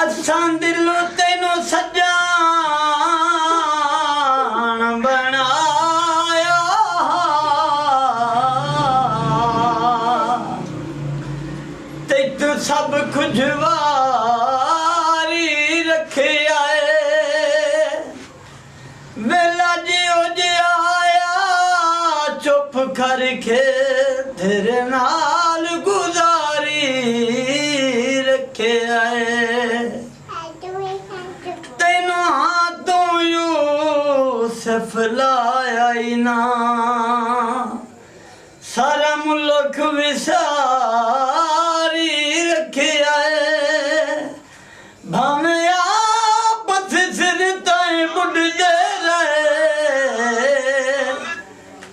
असां दिलों तेनों सजान बनाया ते तू सब कुछ वारी रखे आए वेला जियो जे आया चुप करके तेरे नाल गुजारी रखे आए तेनों हाथों यूसुफ लाया ही ना सारा मुल्क विसारी रखे आए भावे आपस सिर ताई बुढ़दे रहे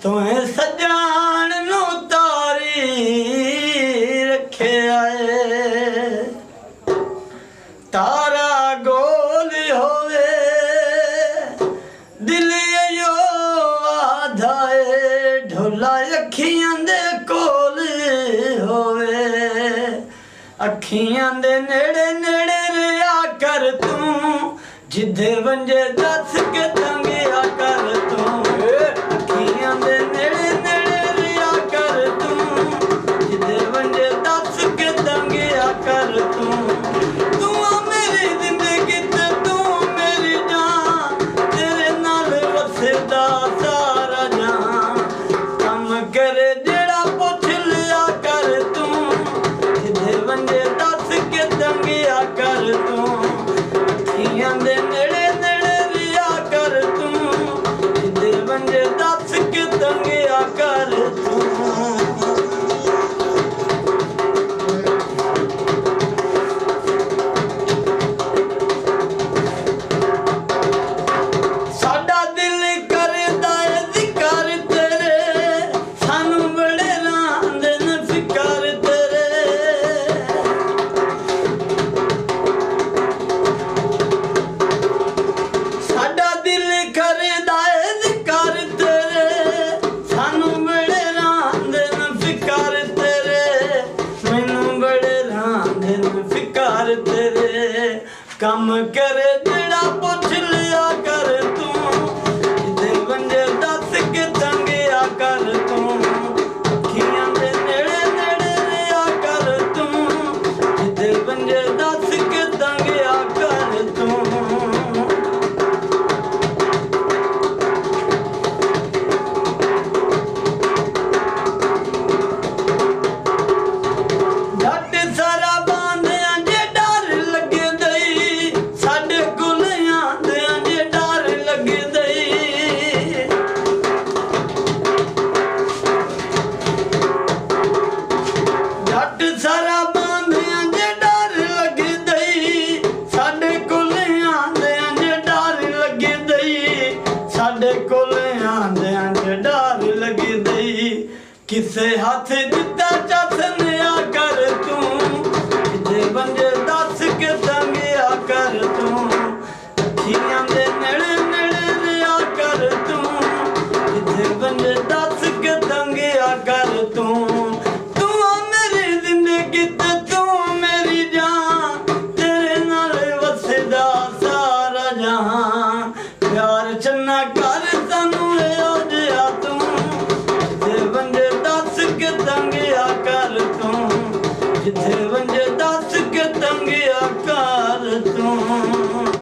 तुम्हें सजान नु तारी रखे आए तारा गोल होवे दिल यो आधाए ढोला अखियां दे कोल होवे अखियां दे नेड़े नेड़े रिया कर तू जिधे वंजे दस के तंगिया कर तू अखियां दे नेड़े नेड़े रिया कर तू जिधे वंजे दस के तंगिया कर तू कम करे जेड़ा पुछ लिया कर तू जिदे वंजे दस के तंगिया कर तू अखियां दे नेड़े नेड़े रिया कर तू जिदे वंजे दस के तंगिया कर तू किसे हाथ दिता चसनिया कर तू जिदे वंजे दस के तंगिया कर तू अखियां दे नेड़े नेड़े रिया कर तू जिदे वंजे दस के तंगिया कर तू तू मेरी जिंदगी ते तू मेरी जान तेरे नाल वसदा सारा जहां प्यार चन्ना कर सानू हो जिया तू तंगिया कर तू जिथे वंजे दस के तंगिया कर तू।